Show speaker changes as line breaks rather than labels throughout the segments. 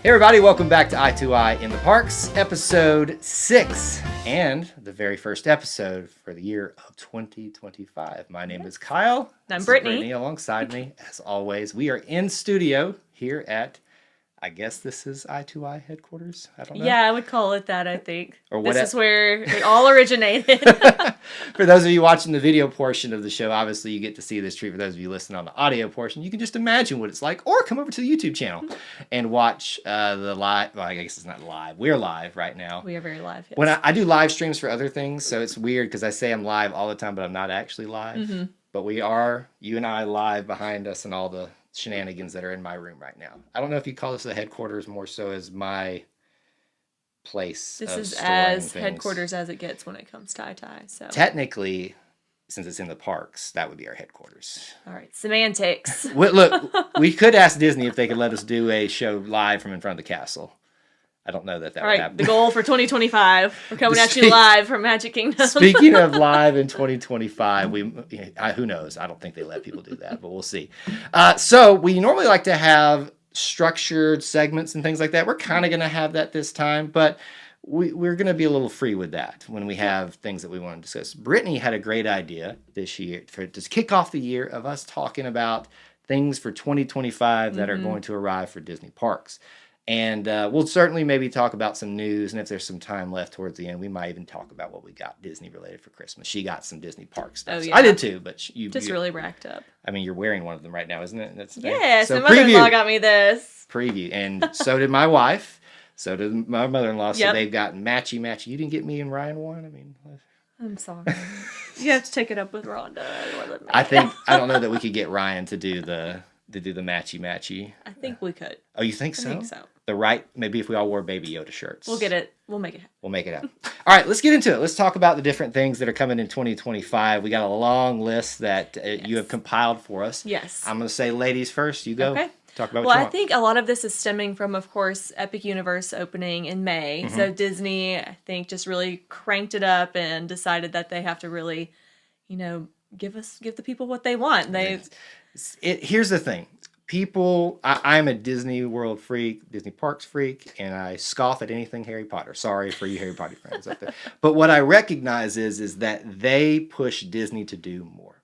Hey everybody, welcome back to I in the Parks, episode 6, and the very first episode for the year of 2025. My name is Kyle.
I'm
This is
Brittney.
Alongside me, as always. We are in studio here at, I guess this is I headquarters? I don't know.
Yeah, I would call it that, I think.
Or
this
what
is where it all originated.
For those of you watching the video portion of the show, obviously you get to see this treat. For those of you listening on the audio portion, you can just imagine what it's like, or come over to the YouTube channel and watch the live. Well, I guess it's not live. We're live right now.
We are very live. Yes.
When I do live streams for other things, so it's weird because I say I'm live all the time, but I'm not actually live. Mm-hmm. But we are, you and I, live behind us and all the shenanigans that are in my room right now. I don't know if you call this the headquarters, more so as my place.
This
of
is
storing
as
things.
headquarters as it gets when it comes to So
Technically, since it's in the parks, that would be our headquarters.
all right, semantics.
Look, we could ask Disney if they could let us do a show live from in front of the castle. I don't know that
All
would
right,
happen.
the goal for 2025. We're coming at you live from Magic Kingdom.
Speaking of live in 2025, who knows? I don't think they let people do that, but we'll see. So we normally like to have structured segments and things like that. We're kind of going to have that this time, but we're going to be a little free with that when we have things that we want to discuss. Brittney had a great idea this year to kick off the year of us talking about things for 2025 that are going to arrive for Disney parks. And we'll certainly maybe talk about some news, and if there's some time left towards the end, we might even talk about what we got Disney related for Christmas. She got some Disney park stuff.
Oh, yeah.
So I did too, but you
Just really racked up.
I mean, you're wearing one of them right now, isn't it? That's
Yes,
so
my mother-in-law got me this.
Preview, and so did my wife. So did my mother-in-law. So
Yep.
they've got matchy. You didn't get me and Ryan one. I mean,
I'm sorry. You have to take it up with Rhonda.
I don't know that we could get Ryan to do the matchy.
I think we could.
Oh, you think so?
I think so.
Maybe if we all wore Baby Yoda shirts.
We'll get it. We'll make it happen.
We'll make it happen. All right, let's get into it. Let's talk about the different things that are coming in 2025. We got a long list that you have compiled for us.
Yes.
I'm going to say ladies first. You go.
Okay.
Talk about what
Well,
you
I
want.
think a lot of this is stemming from, of course, Epic Universe opening in May.
Mm-hmm.
So Disney, I think, just really cranked it up and decided that they have to really, give the people what they want.
Here's the thing. I'm a Disney World freak, Disney Parks freak, and I scoff at anything Harry Potter. Sorry for you Harry Potter fans out there. But what I recognize is that they push Disney to do more.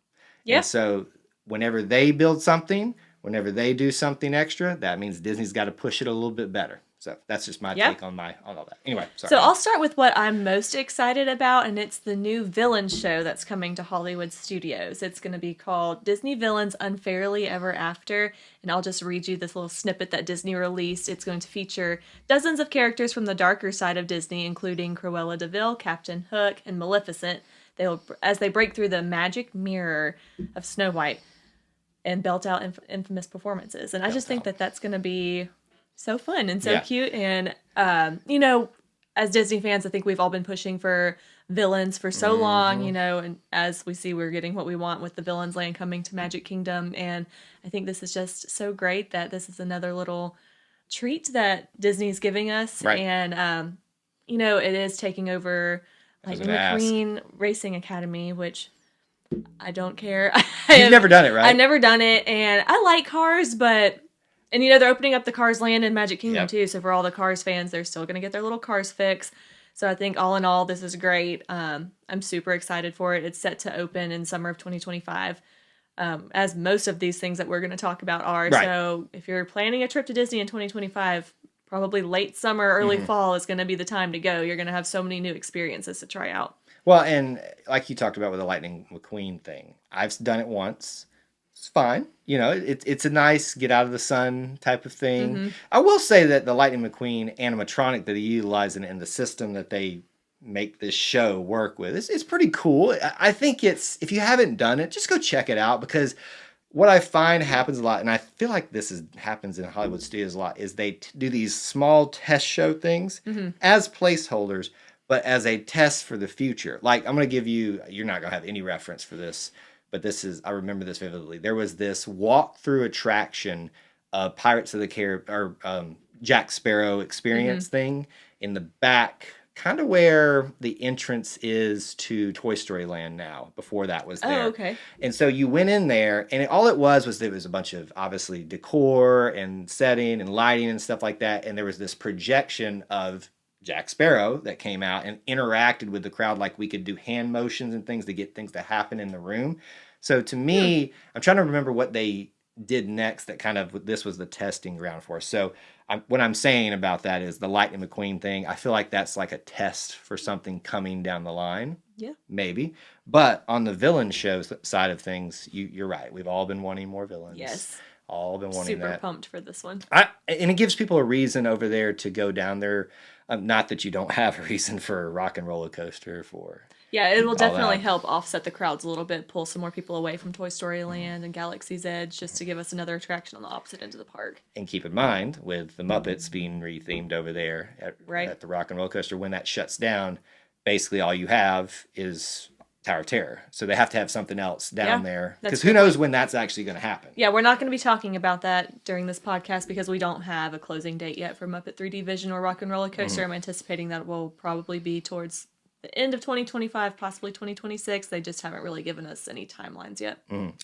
Yeah.
And so whenever they build something, whenever they do something extra, that means Disney's got to push it a little bit better. So that's just my take on all that. Anyway, sorry.
So I'll start with what I'm most excited about, and it's the new villain show that's coming to Hollywood Studios. It's going to be called Disney Villains Unfairly Ever After, and I'll just read you this little snippet that Disney released. It's going to feature dozens of characters from the darker side of Disney, including Cruella de Vil, Captain Hook, and Maleficent. As they break through the magic mirror of Snow White and belt out infamous performances. And I just think that that's going to be so fun and so cute. And, as Disney fans, I think we've all been pushing for villains for so long, and as we see, we're getting what we want with the Villains Land coming to Magic Kingdom. And I think this is just so great that this is another little treat that Disney's giving us.
Right.
And, it is taking over Lightning McQueen Racing Academy, which I don't care.
You've never done it, right?
I've never done it, and I like Cars, but... And, they're opening up the Cars Land in Magic Kingdom, too. So for all the Cars fans, they're still going to get their little Cars fix. So I think all in all, this is great. I'm super excited for it. It's set to open in summer of 2025, as most of these things that we're going to talk about are.
Right.
So if you're planning a trip to Disney in 2025, probably late summer, early fall is going to be the time to go. You're going to have so many new experiences to try out.
Well, and like you talked about with the Lightning McQueen thing, I've done it once. It's fine. It's a nice get out of the sun type of thing. Mm-hmm. I will say that the Lightning McQueen animatronic that they utilize in the system that they make this show work with, it's pretty cool. I think if you haven't done it, just go check it out, because what I find happens a lot, and I feel like happens in Hollywood studios a lot, is they do these small test show things as placeholders, but as a test for the future. Like, I'm going to give you're not going to have any reference for this, but I remember this vividly. There was this walk-through attraction Pirates of the Caribbean, or Jack Sparrow experience thing in the back kind of where the entrance is to Toy Story Land now. Before that was there.
Oh, okay.
And so you went in there, and all it was there was a bunch of obviously decor and setting and lighting and stuff like that. And there was this projection of Jack Sparrow that came out and interacted with the crowd, like we could do hand motions and things to get things to happen in the room. So to me, I'm trying to remember what they did next that kind of, this was the testing ground for us. So what I'm saying about that is the Lightning McQueen thing. I feel like that's like a test for something coming down the line.
Yeah.
Maybe. But on the villain show side of things, you're right. We've all been wanting more villains.
Yes.
All been wanting
Super
that.
pumped for this one.
And it gives people a reason over there to go down there. Not that you don't have a reason for a rock and roller coaster for.
Yeah, it will definitely help offset the crowds a little bit, pull some more people away from Toy Story Land and Galaxy's Edge, just to give us another attraction on the opposite end of the park.
And keep in mind, with the Muppets being rethemed over there at the rock and roller coaster, when that shuts down, basically all you have is Tower of Terror. So they have to have something else down there. Because who knows when that's actually going to happen.
Yeah, we're not going to be talking about that during this podcast because we don't have a closing date yet for Muppet 3D Vision or Rock and Roller Coaster. I'm anticipating that it will probably be towards the end of 2025, possibly 2026. They just haven't really given us any timelines yet.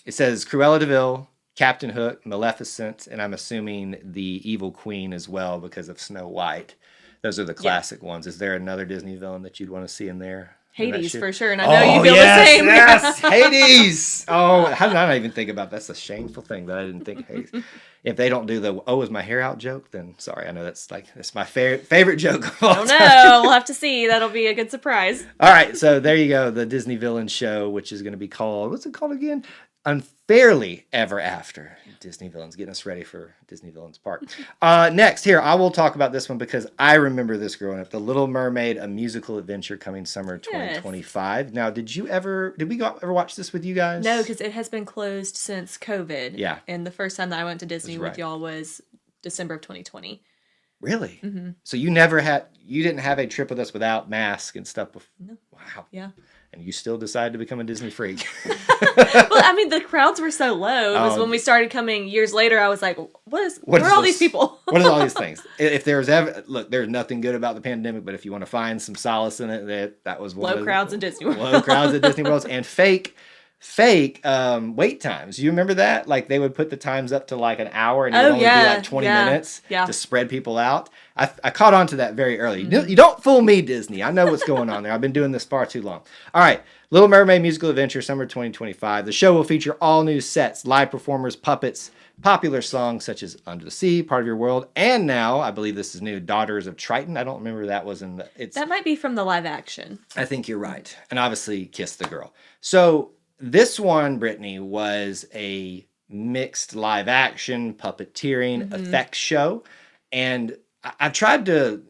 It says Cruella de Vil, Captain Hook, Maleficent, and I'm assuming the Evil Queen as well because of Snow White. Those are the classic ones. Is there another Disney villain that you'd want to see in there?
Hades, for sure, and I know you feel the same.
Yes, Hades! Oh, how did I not even think about that? That's a shameful thing that I didn't think of Hades. If they don't do the, is my hair out joke, then sorry. I know that's my favorite joke of all time.
No, we'll have to see. That'll be a good surprise.
All right, so there you go. The Disney Villain Show, which is going to be called, what's it called again? Unfairly Ever After. Disney Villains, getting us ready for Disney Villains Park. Next, here, I will talk about this one because I remember this growing up. The Little Mermaid, a musical adventure coming summer 2025. Yes. Now, did we ever watch this with you guys?
No, because it has been closed since COVID.
Yeah.
And the first time that I went to Disney with y'all was December of 2020.
Really? Mm-hmm. So you didn't have a trip with us without mask and stuff before?
No.
Wow.
Yeah.
And you still decided to become a Disney freak.
Well, I mean, the crowds were so low. It was when we started coming years later, I was like, where are all these people?
What are all these things? If there's there's nothing good about the pandemic, but if you want to find some solace in it, that was one
low crowds at Disney World.
Low crowds at Disney World and fake wait times. You remember that? Like they would put the times up to like an hour and it would only be like 20 minutes to spread people out. I caught on to that very early. Mm-hmm. You don't fool me, Disney. I know what's going on there. I've been doing this far too long. All right. Little Mermaid Musical Adventure, summer 2025. The show will feature all new sets, live performers, puppets, popular songs such as Under the Sea, Part of Your World, and now, I believe this is new, Daughters of Triton. I don't remember that was in the...
That might be from the live action.
I think you're right. And obviously, Kiss the Girl. So... this one, Brittney, was a mixed live action, puppeteering, effects show. And I tried to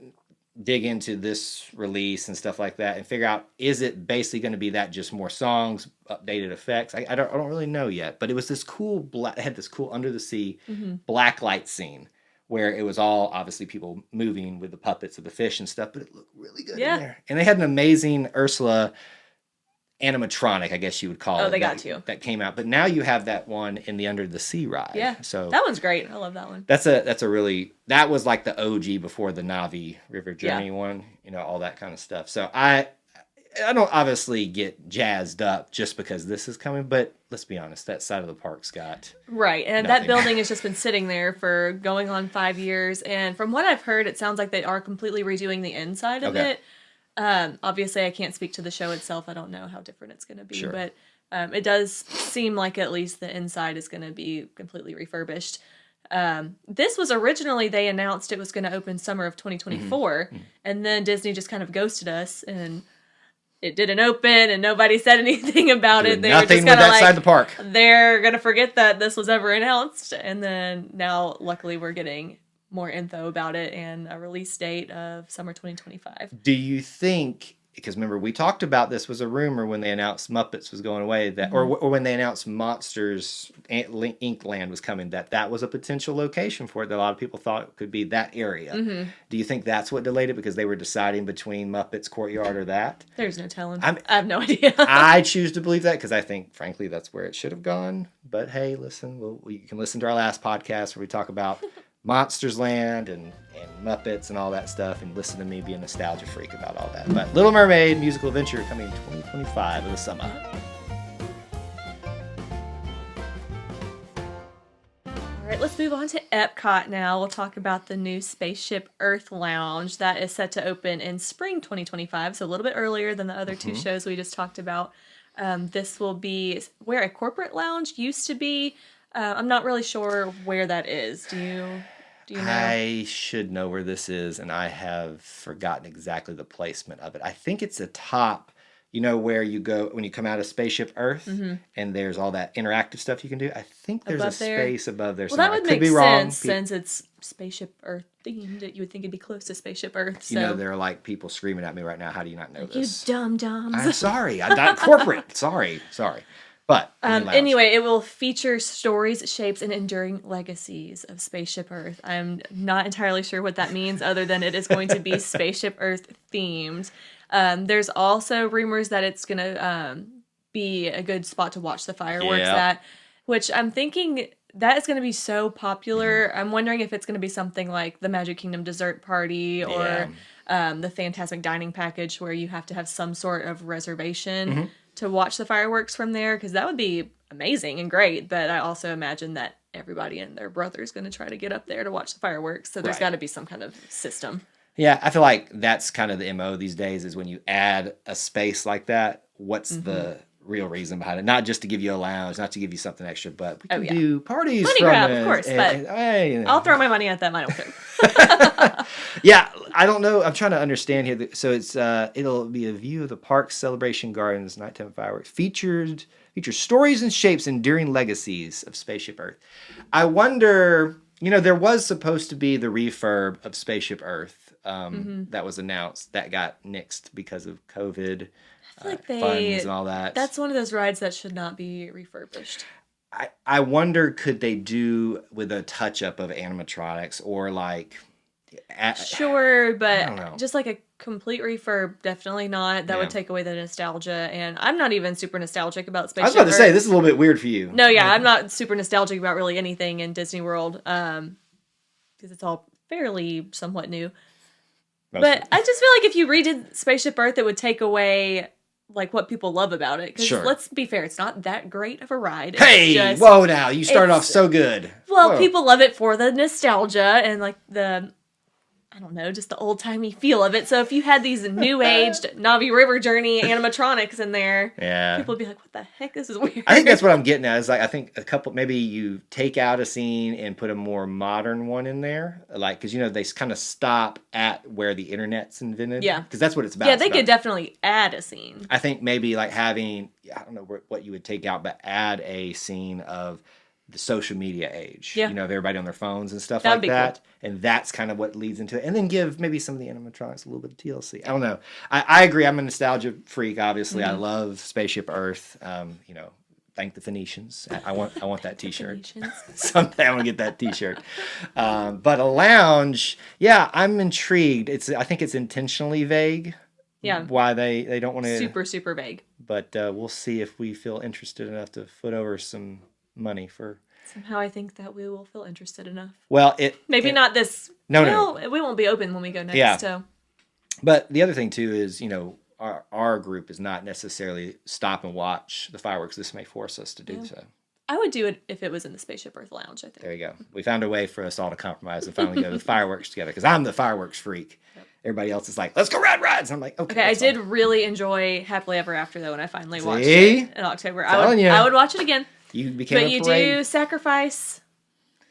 dig into this release and stuff like that and figure out, is it basically going to be that just more songs, updated effects? I don't really know yet. But it was this cool, it had this cool under the sea black light scene where it was all obviously people moving with the puppets of the fish and stuff, but it looked really good in there. And they had an amazing Ursula animatronic, I guess you would call it.
Oh, they got you.
That came out, but now you have that one in the Under the Sea ride.
Yeah,
so
that one's great. I love that one.
That was like the OG before the Navi River Journey one. All that kind of stuff. So I don't obviously get jazzed up just because this is coming, but let's be honest, that side of the park's got
right, and
nothing.
That building has just been sitting there for going on 5 years, and from what I've heard, it sounds like they are completely redoing the inside of it. Obviously, I can't speak to the show itself. I don't know how different it's going to be, but it does seem like at least the inside is going to be completely refurbished. This was originally, they announced it was going to open summer of 2024, and then Disney just kind of ghosted us, and it didn't open, and nobody said anything about it. They were just kind of like, side of the park. They're going to forget that this was ever announced, and then now, luckily, we're getting more info about it and a release date of summer 2025.
Do you think, because remember we talked about this was a rumor when they announced Muppets was going away, that or when they announced Monsters Inc. Land was coming, that was a potential location for it, that a lot of people thought it could be that area. Do you think that's what delayed it, because they were deciding between Muppets Courtyard or that?
There's no telling. I have no idea.
I choose to believe that because I think, frankly, that's where it should have gone. But hey, listen, you can listen to our last podcast where we talk about Monsters Land and Muppets and all that stuff, and listen to me be a nostalgia freak about all that. But Little Mermaid musical adventure coming in 2025 in the summer.
All right, let's move on to Epcot now. We'll talk about the new Spaceship Earth Lounge that is set to open in spring 2025, so a little bit earlier than the other two shows we just talked about. This will be where a corporate lounge used to be. I'm not really sure where that is. Do you know?
I should know where this is, and I have forgotten exactly the placement of it. I think it's atop, where you go when you come out of Spaceship Earth, and there's all that interactive stuff you can do. I think there's
Above
a
there?
space above there.
Well,
somewhere.
that would
I could
make
be wrong.
sense since it's Spaceship Earth themed. You would think it'd be close to Spaceship Earth. So.
There are like people screaming at me right now. How do you not know this?
You dum-dums.
I'm sorry. I'm not corporate. Sorry. But
anyway, it will feature stories, shapes, and enduring legacies of Spaceship Earth. I'm not entirely sure what that means other than it is going to be Spaceship Earth themed. There's also rumors that it's going to be a good spot to watch the fireworks at, which I'm thinking that is going to be so popular. I'm wondering if it's going to be something like the Magic Kingdom Dessert Party or the Fantasmic Dining Package where you have to have some sort of reservation to watch the fireworks from there, because that would be amazing and great. But I also imagine that everybody and their brother is going to try to get up there to watch the fireworks. So there's got to be some kind of system.
Yeah, I feel like that's kind of the MO these days is when you add a space like that, what's the real reason behind it? Not just to give you a lounge, not to give you something extra, but we can do parties
money
from
grab,
it.
Of course, but I'll throw my money at them. I don't care.
Yeah, I don't know. I'm trying to understand here. So it's it'll be a view of the park's celebration gardens, nighttime fireworks, features stories and shapes, enduring legacies of Spaceship Earth. I wonder, there was supposed to be the refurb of Spaceship Earth that was announced that got nixed because of COVID.
I feel like
funds and all that.
That's one of those rides that should not be refurbished.
I wonder, could they do with a touch up of animatronics or like...
Sure, but just like a complete refurb, definitely not. That would take away the nostalgia, and I'm not even super nostalgic about Spaceship
I was about to
Earth.
say, this is a little bit weird for you.
No, yeah, I'm not super nostalgic about really anything in Disney World, because it's all fairly somewhat new. But I just feel like if you redid Spaceship Earth, it would take away like what people love about it. Because let's be fair, it's not that great of a ride.
It's whoa now, you started off so good.
Well, people love it for the nostalgia and like the, I don't know, just the old-timey feel of it. So if you had these new-aged Navi River Journey animatronics in there, people would be like, what the heck, this is weird.
I think that's what I'm getting at. Is like, I think maybe you take out a scene and put a more modern one in there. Like, because, they kind of stop at where the internet's invented. Yeah. Because that's what it's about.
Yeah, they could definitely add a scene.
I think maybe like having, I don't know what you would take out, but add a scene of the social media age. Of everybody on their phones and stuff like that. Cool. And that's kind of what leads into it. And then give maybe some of the animatronics a little bit of TLC. I don't know. I agree. I'm a nostalgia freak, obviously. I love Spaceship Earth. Thank the Phoenicians. I want that t-shirt. Someday I'm going to get that t-shirt. But a lounge, I'm intrigued. I think it's intentionally vague. Yeah. Why they don't want to...
Super, super vague.
But we'll see if we feel interested enough to foot over some money for...
Somehow I think that we will feel interested enough.
Well,
not this... No. We won't be open when we go next. Yeah. So.
But the other thing, too, is, our group is not necessarily stop and watch the fireworks. This may force us to do so.
I would do it if it was in the Spaceship Earth Lounge, I think.
There you go. We found a way for us all to compromise and finally go to the fireworks together, because I'm the fireworks freak. Yep. Everybody else is like, let's go ride rides. And I'm like, okay.
I did really enjoy Happily Ever After, though, when I finally watched it in October. I would watch it again.
You became
But you do sacrifice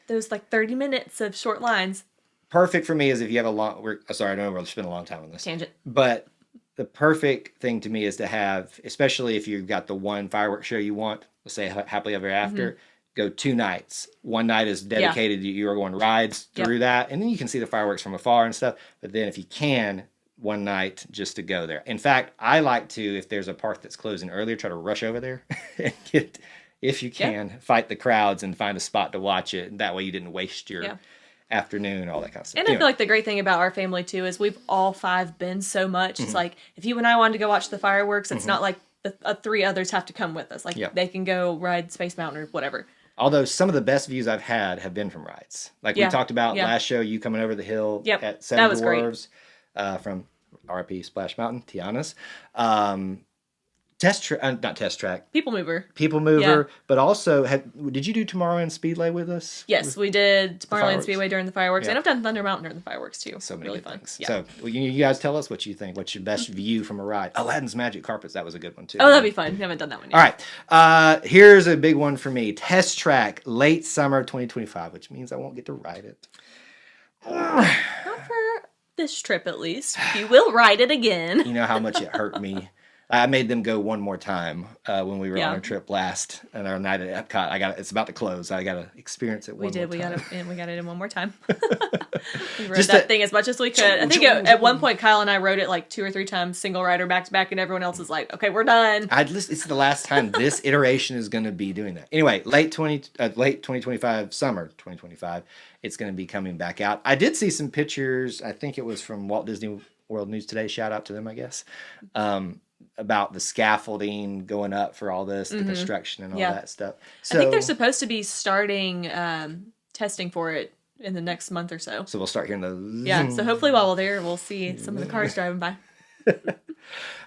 those like 30 minutes of short lines.
Perfect for me is if you have a long... sorry, I know we'll spend a long time on this.
Tangent.
But the perfect thing to me is to have, especially if you've got the one fireworks show you want, let's say Happily Ever After, go 2 nights. One night is dedicated to you are going rides through that, and then you can see the fireworks from afar and stuff. But then if you can, one night just to go there. In fact, I like to, if there's a park that's closing earlier, try to rush over there and get... If you can, fight the crowds and find a spot to watch it. That way you didn't waste your afternoon, all that kind of stuff.
And I feel like the great thing about our family, too, is we've all 5 been so much. It's like, if you and I wanted to go watch the fireworks, it's not like the 3 others have to come with us. Like, they can go ride Space Mountain or whatever.
Although some of the best views I've had have been from rides. Like we
Yeah.
talked about
Yeah.
last show, you coming over the hill
Yep.
at
That
Seven
was great.
Dwarves from RP Splash Mountain, Tiana's. Um, not test track,
People Mover.
People
Yeah.
Mover, but also did you do Tomorrowland Speedway with us?
Yes, we did Tomorrowland
fireworks?
Speedway during the fireworks,
Yeah.
and I've done Thunder Mountain during the fireworks too.
So many
really
good
fun.
things.
Yeah.
So you guys tell us what you think. What's your best view from a ride? Aladdin's Magic Carpets, that was a good one too.
Oh, that'd be fun. Haven't done that one yet.
All right. Here's a big one for me. Test track, late summer 2025, which means I won't get to ride it.
Not for this trip, at least. You will ride it again.
You know how much it hurt me. I made them go one more time when we were on our trip last, and our night at Epcot. It's about to close. I got to experience it. We did.
We got it in one more time. We rode that thing as much as we could. I think at one point Kyle and I rode it like 2 or 3 times, single rider back to back, and everyone else is like, "Okay, we're done."
It's the last time this iteration is going to be doing that. Anyway, late 2025, summer 2025, it's going to be coming back out. I did see some pictures. I think it was from Walt Disney World News Today. Shout out to them, I guess. About the scaffolding going up for all this, the construction and all that stuff. So,
I think they're supposed to be starting testing for it in the next month or so.
So we'll start hearing the...
Yeah, so hopefully while we're there, we'll see some of the cars driving by.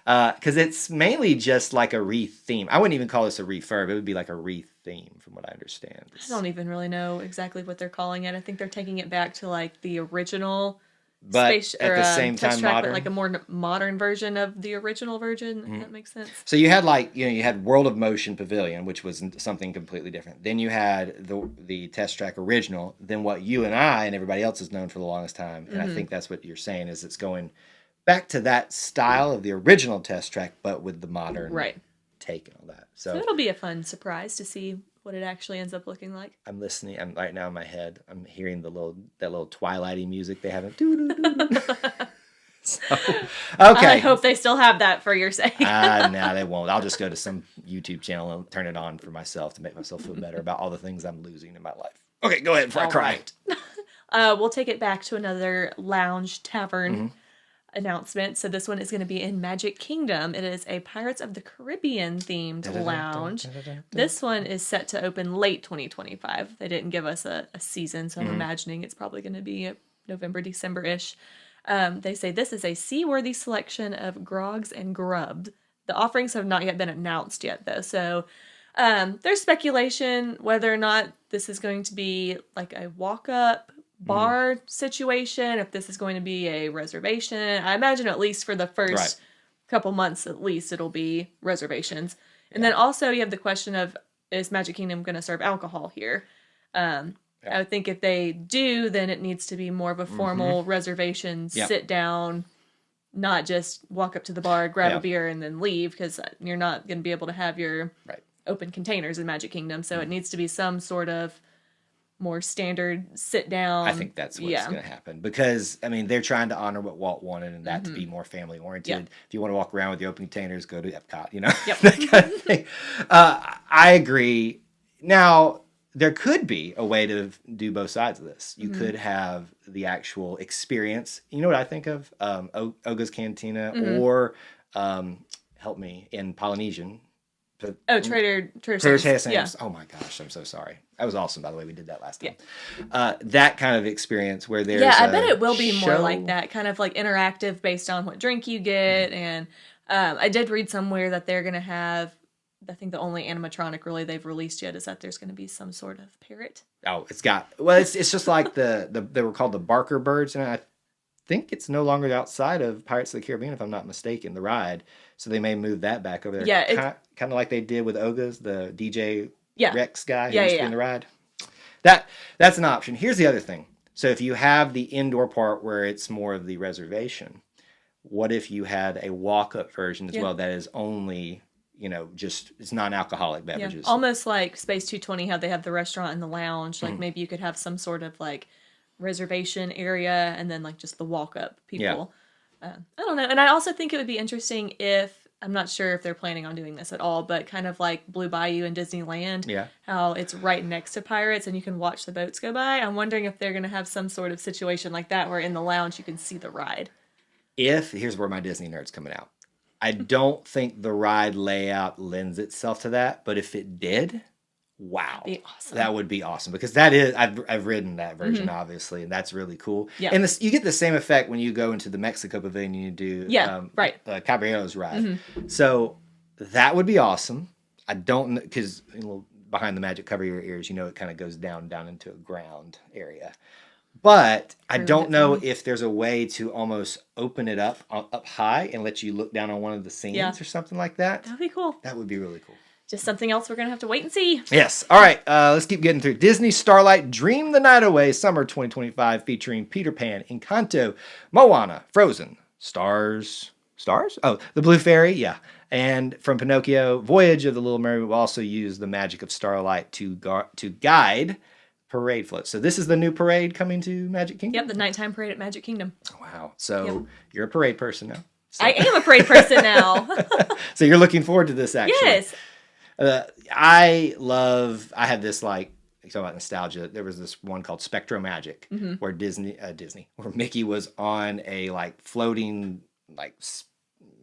Because it's mainly just like a re-theme. I wouldn't even call this a refurb. It would be like a re-theme from what I understand.
I don't even really know exactly what they're calling it. I think they're taking it back to like the original...
But at the same time, modern,
but like a more modern version of the original version. If that makes sense.
So you had you had World of Motion Pavilion, which was something completely different. Then you had the Test Track original. Then what you and I and everybody else has known for the longest time, and I think that's what you're saying is it's going back to that style of the original Test Track, but with the modern take and all that. So
it'll be a fun surprise to see what it actually ends up looking like.
I'm listening. I'm right now in my head. I'm hearing that little Twilighty music they have. So, okay.
I hope they still have that for your sake.
No, they won't. I'll just go to some YouTube channel and turn it on for myself to make myself feel better about all the things I'm losing in my life. Okay, go ahead before I cry.
Right. We'll take it back to another lounge tavern announcement. So this one is going to be in Magic Kingdom. It is a Pirates of the Caribbean themed lounge. This one is set to open late 2025. They didn't give us a season, so I'm imagining it's probably going to be November, December-ish. They say this is a seaworthy selection of grogs and grubs. The offerings have not yet been announced yet, though. So there's speculation whether or not this is going to be like a walk-up bar situation, if this is going to be a reservation. I imagine at least for the first couple months, at least it'll be reservations. And then also you have the question of, is Magic Kingdom going to serve alcohol here? I would think if they do, then it needs to be more of a formal reservation, sit down, not just walk up to the bar, grab a beer, and then leave, because you're not going to be able to have your open containers in Magic Kingdom. So it needs to be some sort of more standard sit down.
I think that's what's going to happen, because I mean they're trying to honor what Walt wanted, and that to be more family oriented. If you want to walk around with the open containers, go to Epcot. That kind of thing. I agree. Now there could be a way to do both sides of this. You could have the actual experience. You know what I think of? Oga's Cantina, or help me, in Polynesian.
Trader
Sam's.
Yeah.
Oh my gosh, I'm so sorry. That was awesome, by the way. We did that last time. That kind of experience where there's
I bet it will be more like that, kind of like interactive based on what drink you get. And I did read somewhere that they're going to have, I think the only animatronic really they've released yet is that there's going to be some sort of parrot.
Oh, it's just like they were called the Barker birds, and I think it's no longer outside of Pirates of the Caribbean, if I'm not mistaken, the ride. So they may move that back over there. Yeah, kind of like they did with Oga's, the DJ Rex guy who used to be in the ride. That's an option. Here's the other thing. So if you have the indoor part where it's more of the reservation, what if you had a walk-up version as well that is only, just it's non-alcoholic beverages?
Almost like Space 220, how they have the restaurant and the lounge. Like maybe you could have some sort of like reservation area and then like just the walk-up people. I don't know. And I also think it would be interesting if, I'm not sure if they're planning on doing this at all, but kind of like Blue Bayou in Disneyland, how it's right next to Pirates and you can watch the boats go by. I'm wondering if they're going to have some sort of situation like that where in the lounge you can see the ride.
Here's where my Disney nerd's coming out. I don't think the ride layout lends itself to that, but if it did, Wow.
That'd be awesome.
That would be awesome because that is I've ridden that version obviously, and that's really cool.
Yeah.
And you get the same effect when you go into the Mexico Pavilion and you do Caballeros ride. So that would be awesome. I don't because behind the magic cover your ears, it kind of goes down into a ground area. But I don't know if there's a way to almost open it up high and let you look down on one of the scenes or something like that.
That'd be cool.
That would be really cool.
Just something else we're going to have to wait and see.
Yes. All right. Let's keep getting through. Disney Starlight Dream the Night Away Summer 2025 featuring Peter Pan, Encanto, Moana, Frozen, Stars? Oh, The Blue Fairy. Yeah. And from Pinocchio, Voyage of the Little Mermaid will also use the magic of Starlight to guide parade floats. So this is the new parade coming to Magic Kingdom?
Yep, the nighttime parade at Magic Kingdom.
Wow. So you're a parade person now. So.
I am a parade person now.
So you're looking forward to this, actually.
Yes.
I have this you talk about nostalgia. There was this one called Spectro Magic where where Mickey was on a floating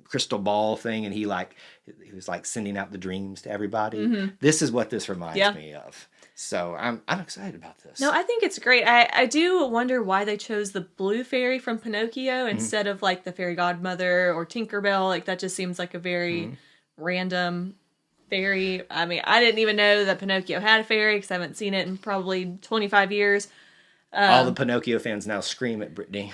crystal ball thing, and he was sending out the dreams to everybody. This is what this reminds me of. So I'm excited about this.
No, I think it's great. I do wonder why they chose the Blue Fairy from Pinocchio instead of the Fairy Godmother or Tinkerbell. That just seems like a very random fairy. I mean, I didn't even know that Pinocchio had a fairy because I haven't seen it in probably 25 years.
All the Pinocchio fans now scream at Brittney.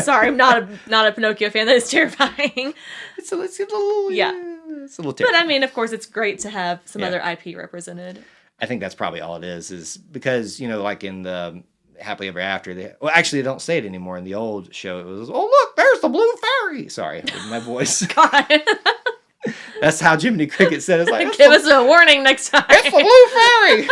Sorry, I'm not a Pinocchio fan. That is terrifying.
It's a little it's a little terrifying.
But I mean, of course, it's great to have some other IP represented.
I think that's probably all it is because in the Happily Ever After, they don't say it anymore. In the old show, it was, oh look, there's the Blue Fairy. Sorry, my voice.
God.
That's how Jiminy Cricket said it. It's
give us a warning next time.
It's the Blue Fairy.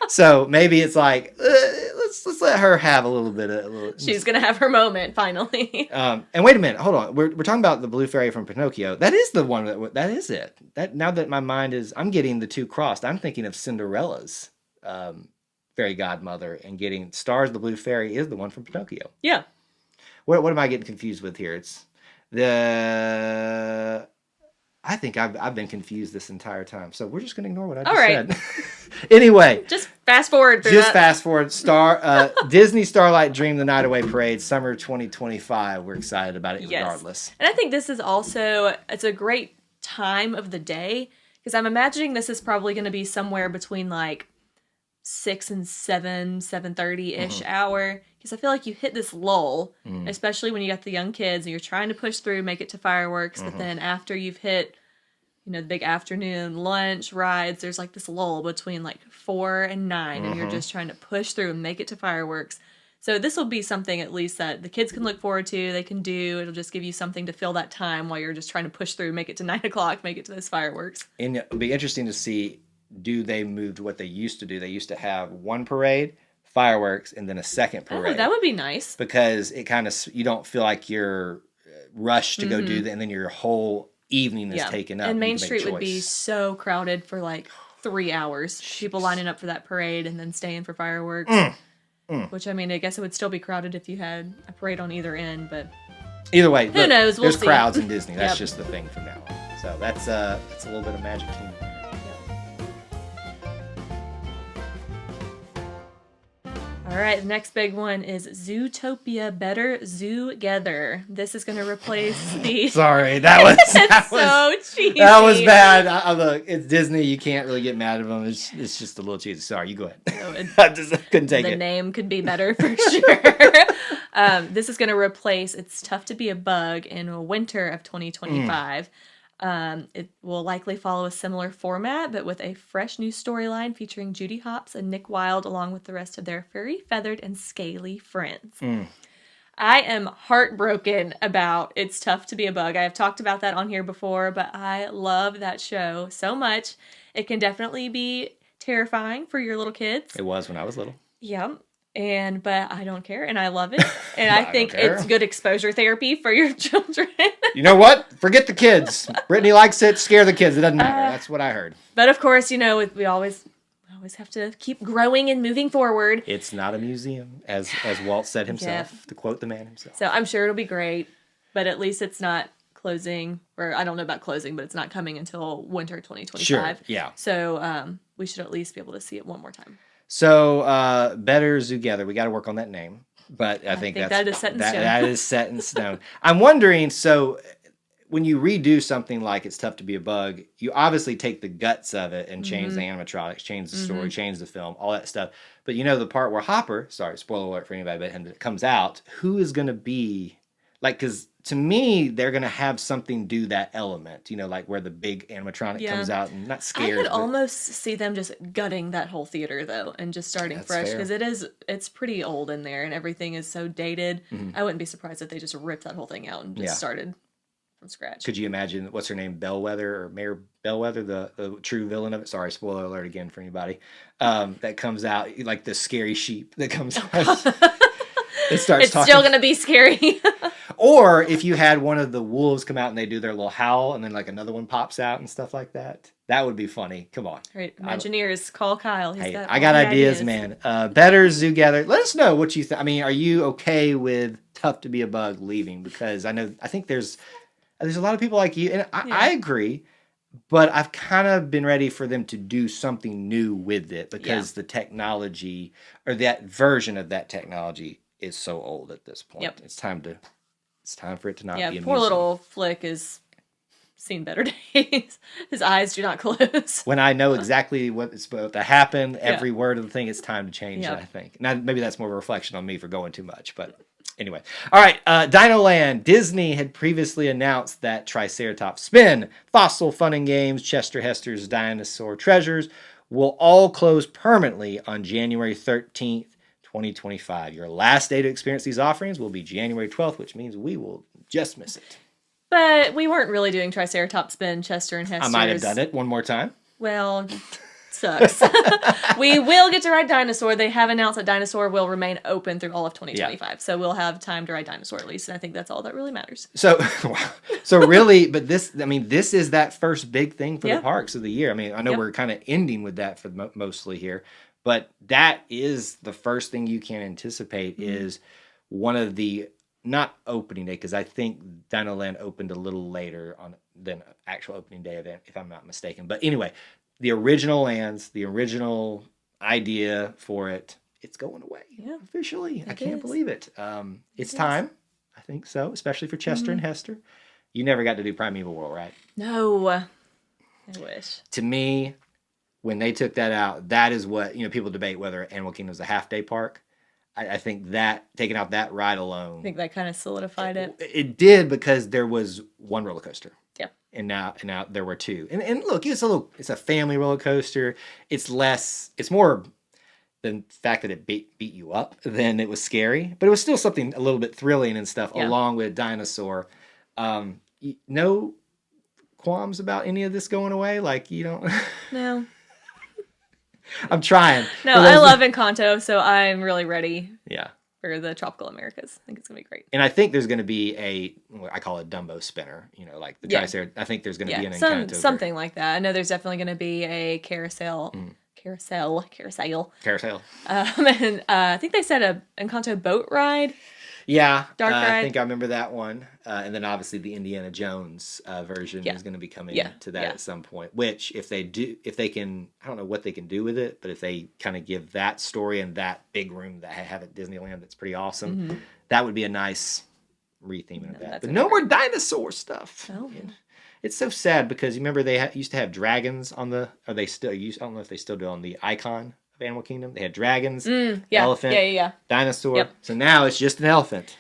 So maybe it's let's let her have a little bit of.
She's gonna have her moment finally.
And wait a minute, hold on. We're talking about the Blue Fairy from Pinocchio. That is the one that is it. That now that my mind I'm getting the two crossed. I'm thinking of Cinderella's fairy godmother and getting Stars. The Blue Fairy is the one from Pinocchio.
Yeah.
What am I getting confused with here? It's I think I've been confused this entire time. So we're just going to ignore what I just said. Anyway.
Just fast forward through
fast forward. Disney Starlight Dream the Night Away Parade, Summer 2025. We're excited about it regardless.
And I think this is also, it's a great time of the day because I'm imagining this is probably going to be somewhere between 6 and 7:30-ish hour. Because I feel like you hit this lull, especially when you got the young kids and you're trying to push through, make it to fireworks. But then after you've hit, the big afternoon lunch rides, there's this lull between 4 and 9. And you're just trying to push through and make it to fireworks. So this will be something at least that the kids can look forward to. They can do. It'll just give you something to fill that time while you're just trying to push through, make it to 9 o'clock, make it to those fireworks.
And it'll be interesting to see, do they move to what they used to do? They used to have one parade, fireworks, and then a second parade.
Oh, that would be nice.
Because it kind of, you don't feel like you're rushed to go do that, and then your whole evening is taken up.
And Main Street would be so crowded for 3 hours. People lining up for that parade and then staying for fireworks. Which, I mean, I guess it would still be crowded if you had a parade on either end, but...
Either way,
who knows? We'll
there's
see.
crowds in Disney. That's just the thing from now on. So that's a little bit of Magic Kingdom.
All right, the next big one is Zootopia Better Zoo-gether. This is going to replace the...
Sorry, that was
so cheesy.
That was bad. Look, it's Disney. You can't really get mad at them. It's just a little cheesy. Sorry, you go ahead. I couldn't take it.
The name could be better for sure. This is going to replace It's Tough to Be a Bug in winter of 2025. It will likely follow a similar format, but with a fresh new storyline featuring Judy Hopps and Nick Wilde, along with the rest of their furry, feathered, and scaly friends. I am heartbroken about It's Tough to Be a Bug. I have talked about that on here before, but I love that show so much. It can definitely be terrifying for your little kids.
It was when I was little.
Yeah. But I don't care, and I love it. And I think it's good exposure therapy for your children.
You know what? Forget the kids. Brittney likes it. Scare the kids. It doesn't matter. That's what I heard.
But of course, we always have to keep growing and moving forward.
It's not a museum, as Walt said himself, to quote the man himself.
So I'm sure it'll be great, but at least it's not closing, or I don't know about closing, but it's not coming until winter 2025.
Sure, yeah.
So we should at least be able to see it one more time.
So, Better Together. We got to work on that name, but I think
that is set in stone.
That is set in stone. I'm wondering, so when you redo something like It's Tough to Be a Bug, you obviously take the guts of it and change the animatronics, change the story, change the film, all that stuff. But you know the part where Hopper, sorry, spoiler alert for anybody, but it comes out, who is going to be, like, because to me, they're going to have something do that element, you know, like where the big animatronic comes out and not scared.
I could almost see them just gutting that whole theater, though, and just starting fresh, because it's pretty old in there, and everything is so dated. I wouldn't be surprised if they just ripped that whole thing out and just started from scratch.
Could you imagine, what's her name, Bellwether, or Mayor Bellwether, the true villain of it? Sorry, spoiler alert again for anybody. That comes out, like the scary sheep that comes out. It's
still going to be scary.
Or if you had one of the wolves come out and they do their little howl and then like another one pops out and stuff like that. That would be funny. Come on.
All right, Imagineers, call Kyle.
I got ideas, man. Better Together. Let us know what you think. I mean, are you okay with Tough to Be a Bug leaving? Because I think there's a lot of people like you, and I agree, but I've kind of been ready for them to do something new with it because the technology, or that version of that technology, is so old at this point. Yep. It's time for it to not be amusing.
Poor little Flick is seen better days. His eyes do not close.
When I know exactly what is about to happen, every word of the thing, it's time to change it, I think. Now, maybe that's more of a reflection on me for going too much, but anyway. All right, Dino Land. Disney had previously announced that Triceratops Spin, Fossil Fun and Games, Chester Hester's Dinosaur Treasures will all close permanently on January 13th, 2025. Your last day to experience these offerings will be January 12th, which means we will just miss it.
But we weren't really doing Triceratops Spin, Chester and Hester's.
I might have done it one more time.
Well, sucks. We will get to ride Dinosaur. They have announced that Dinosaur will remain open through all of 2025. So we'll have time to ride Dinosaur at least. And I think that's all that really matters.
So really, but this is that first big thing for the parks of the year. I mean, I know we're kind of ending with that for mostly here. But that is the first thing you can anticipate is one of the, not opening day, because I think Dino Land opened a little later than actual opening day event, if I'm not mistaken. But anyway, the original lands, the original idea for it, it's going away officially. I can't believe it. It's time. I think so, especially for Chester and Hester. You never got to do Primeval World, right?
No. I wish.
To me, when they took that out, that is what, people debate whether Animal Kingdom is a half-day park. I think that, taking out that ride alone.
I think that kind of solidified it.
It did, because there was one roller coaster.
Yeah.
And now there were two. And look, it's a family roller coaster. It's more the fact that it beat you up than it was scary. But it was still something a little bit thrilling and stuff, along with Dinosaur. No qualms about any of this going away? Like, you don't...
No.
I'm trying.
No, I love Encanto, so I'm really ready.
Yeah.
For the Tropical Americas. I think it's going to be great.
And I think there's going to be I call it Dumbo spinner, like the Triceratops. I think there's going to be an Encanto.
Something like that. I know the's definitely going to be a carousel. Carousel. And I think they said a Encanto boat ride.
Yeah,
Dark ride.
I think I remember that one. And then obviously the Indiana Jones version is going to be coming to that at some point. Which, if they can, I don't know what they can do with it, but if they kind of give that story and that big room that I have at Disneyland, that's pretty awesome. That would be a nice retheming of that. But no more dinosaur stuff.
Oh.
Yeah. It's so sad, because you remember they used to have dragons on the, or they still use, I don't know if they still do, on the icon of Animal Kingdom. They had dragons, elephant, dinosaur. Yep. So now it's just an elephant.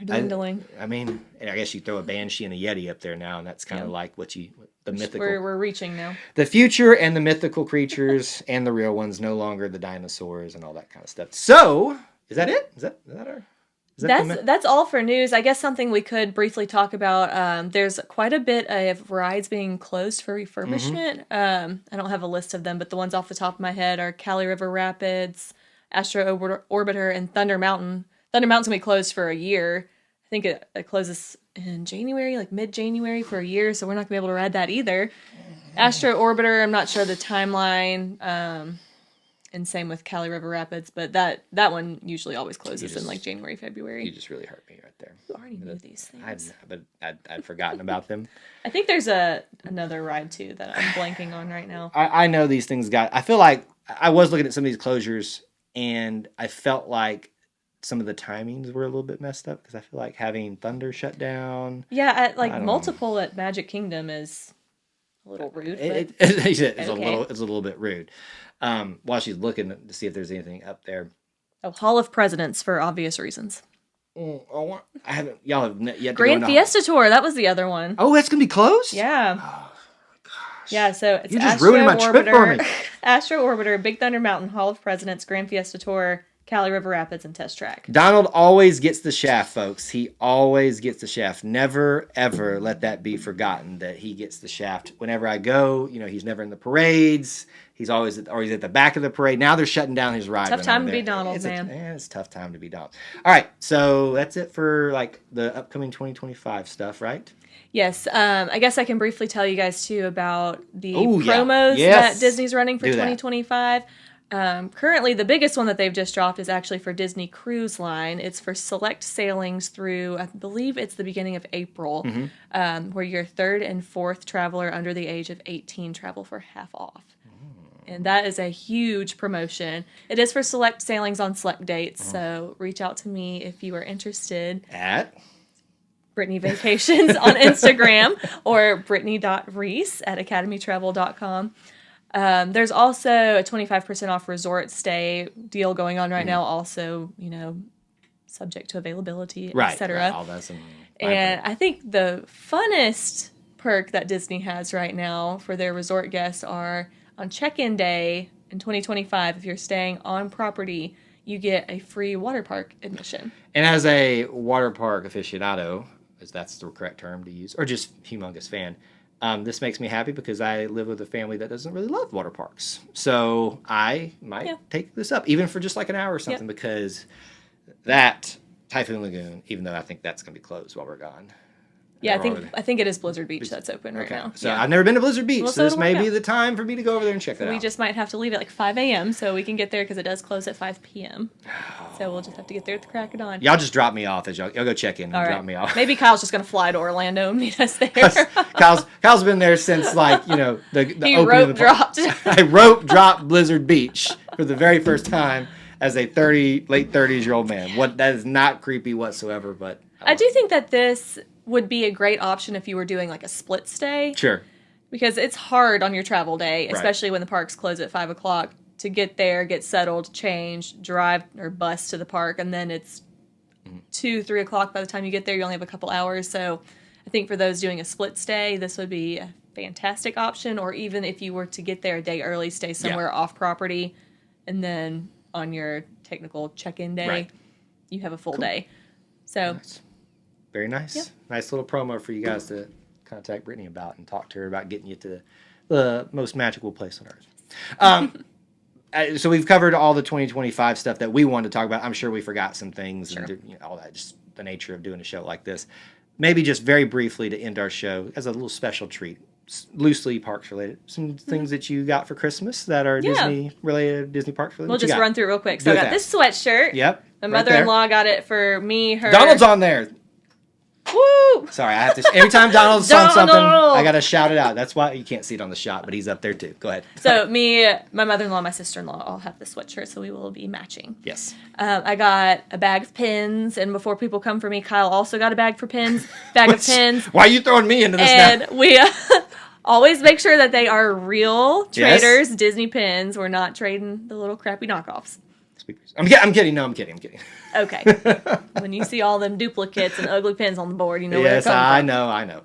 Dwindling.
I mean, I guess you throw a Banshee and a Yeti up there now, and that's kind of like the mythical.
We're reaching now.
The future and the mythical creatures and the real ones, no longer the dinosaurs and all that kind of stuff. So, is that it? Is that our...
That's all for news. I guess something we could briefly talk about. There's quite a bit of rides being closed for refurbishment. I don't have a list of them, but the ones off the top of my head are Cali River Rapids, Astro Orbiter, and Thunder Mountain. Thunder Mountain's gonna be closed for a year. I think it closes in January, like mid-January, for a year, so we're not gonna be able to ride that either. Astro Orbiter, I'm not sure the timeline. And same with Cali River Rapids, but that one usually always closes in like January,
You
February.
just really hurt me right there.
You already knew these things.
I'd forgotten about them.
I think there's another ride too that I'm blanking on right now.
I know these things I feel like I was looking at some of these closures and I felt like some of the timings were a little bit messed up because I feel like having Thunder shut down.
Yeah, at multiple at Magic Kingdom is a little rude.
It's a little bit rude. While she's looking to see if there's anything up there.
Oh, Hall of Presidents for obvious reasons.
I haven't. Y'all have yet to
Grand Fiesta Tour. That was the other one.
Oh, that's gonna be closed.
Yeah.
Oh, gosh.
Yeah. So it's
you just ruined my trip for me.
Astro Orbiter, Big Thunder Mountain, Hall of Presidents, Grand Fiesta Tour, Cali River Rapids, and Test Track.
Donald always gets the shaft, folks. He always gets the shaft. Never, ever let that be forgotten that he gets the shaft. Whenever I go, he's never in the parades. He's always he's at the back of the parade. Now they're shutting down his ride.
Tough time to be Donald, man.
It's a tough time to be Donald. All right, so that's it for like the upcoming 2025 stuff, right?
Yes. I guess I can briefly tell you guys too about the promos that Disney's running for 2025. Currently, the biggest one that they've just dropped is actually for Disney Cruise Line. It's for select sailings through, I believe it's the beginning of April, where your third and fourth traveler under the age of 18 travel for half off. And that is a huge promotion. It is for select sailings on select dates, so reach out to me if you are interested.
At
Brittney Vacations on Instagram or brittney.reese@academytravel.com. There's also a 25% off resort stay deal going on right now. Also, subject to availability, etc.
Right. All that's
and I think the funnest perk that Disney has right now for their resort guests are on check-in day in 2025. If you're staying on property, you get a free water park admission.
And as a water park aficionado, as that's the correct term to use, or just humongous fan. This makes me happy because I live with a family that doesn't really love water parks. So I might take this up, even for just like an hour or something, because that Typhoon Lagoon, even though I think that's going to be closed while we're gone.
Yeah, I think it is Blizzard Beach that's open right now.
So I've never been to Blizzard Beach, so this may be the time for me to go over there and check that out.
We just might have to leave at like 5 a.m. so we can get there because it does close at 5 p.m. So we'll just have to get there at the crack of dawn.
Y'all just drop me off as y'all go check in and drop me off.
Maybe Kyle's just going to fly to Orlando and meet us there.
Kyle's been there since like, the
he
opening
rope
of the
dropped.
I rope dropped Blizzard Beach for the very first time as a late 30s-year-old man. That is not creepy whatsoever, but
I do think that this would be a great option if you were doing like a split stay.
Sure.
Because it's hard on your travel day, especially when the parks close at 5 o'clock, to get there, get settled, change, drive or bus to the park, and then it's 2, 3 o'clock by the time you get there. You only have a couple hours. So I think for those doing a split stay, this would be a fantastic option. Or even if you were to get there a day early, stay somewhere off property, and then on your technical check-in day, you have a full day. So
nice. Very nice. Yep. Nice little promo for you guys to contact Brittney about and talk to her about getting you to the most magical place on earth. So we've covered all the 2025 stuff that we wanted to talk about. I'm sure we forgot some things and all that, just the nature of doing a show like this. Maybe just very briefly to end our show as a little special treat, loosely parks related. Some things that you got for Christmas that are Disney related, Disney parks related.
We'll just run through real quick. So I got this sweatshirt.
Yep.
My mother-in-law got it for me, her.
Donald's on there. Woo! Sorry, I have to. Every time Donald's on something, I gotta shout it out. That's why you can't see it on the shot, but he's up there too. Go ahead.
So me, my mother-in-law, my sister-in-law all have the sweatshirt, so we will be matching.
Yes.
I got a bag of pins, and before people come for me, Kyle also got a bag of pins.
Why are you throwing me into this now?
And we always make sure that they are real traders, Disney pins. We're not trading the little crappy knockoffs.
I'm kidding. No, I'm kidding.
Okay. When you see all them duplicates and ugly pins on the board, you know where
they're coming from. I know.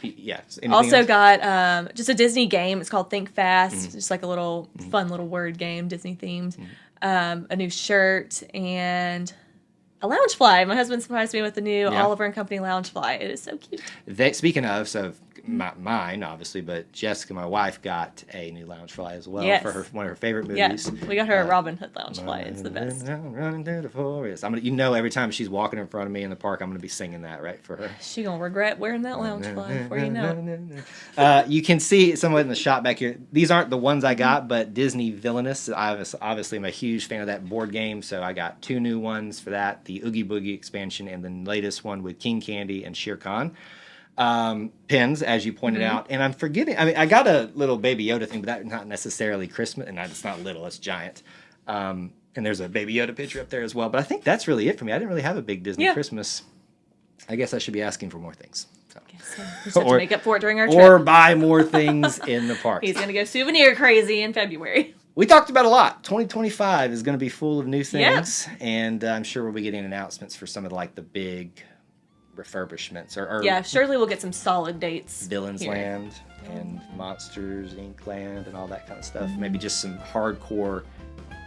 Yes.
Also got just a Disney game. It's called Think Fast. Just like a little fun little word game, Disney themed. A new shirt and A Loungefly. My husband surprised me with the new
Yeah.
Oliver and Company Loungefly. It is so cute.
Speaking of, so mine obviously, but Jessica, my wife, got a new Loungefly as well
Yes.
for one of her favorite movies.
Yes, we got her a Robin Hood Loungefly. It's the best.
Running through the forest. Every time she's walking in front of me in the park, I'm gonna be singing that right for her.
She gonna regret wearing that Loungefly before you know it.
You can see somewhat in the shot back here. These aren't the ones I got, but Disney Villainous. I obviously am a huge fan of that board game, so I got 2 new ones for that: the Oogie Boogie expansion and the latest one with King Candy and Shere Khan. Pins, as you pointed out, and I'm forgetting. I mean, I got a little Baby Yoda thing, but that's not necessarily Christmas, and it's not little; it's giant. And there's a Baby Yoda picture up there as well. But I think that's really it for me. I didn't really have a big Disney Christmas. I guess I should be asking for more things. So.
We just have to make up for it during our trip.
Or buy more things in the park.
He's gonna go souvenir crazy in February.
We talked about a lot. 2025 is going to be full of new things, and I'm sure we'll be getting announcements for some of the big refurbishments or
Yeah, surely we'll get some solid dates.
Villains
here.
Land and Monsters Inc. Land and all that kind of stuff. Maybe just some hardcore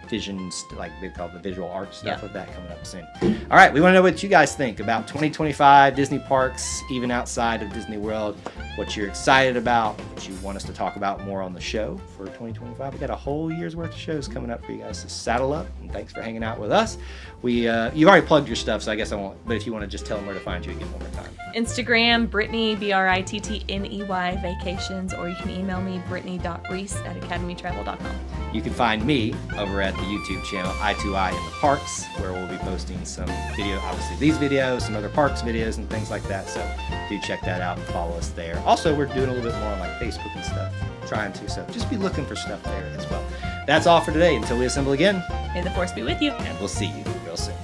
visions, like they call it the visual art stuff of that coming up soon. All right, we want to know what you guys think about 2025 Disney parks, even outside of Disney World. What you're excited about, what you want us to talk about more on the show for 2025. We got a whole year's worth of shows coming up for you guys to saddle up. And thanks for hanging out with us. You've already plugged your stuff, so I guess I won't. But if you want to just tell them where to find you again one more time.
Instagram, Brittney, Brittney Vacations, or you can email me, brittney.reese@academytravel.com.
You can find me over at the YouTube channel I2I in the Parks, where we'll be posting some video, obviously these videos, some other parks videos and things like that. So do check that out and follow us there. Also, we're doing a little bit more on Facebook and stuff, trying to. So just be looking for stuff there as well. That's all for today. Until we assemble again,
May the force be with you.
and we'll see you real soon.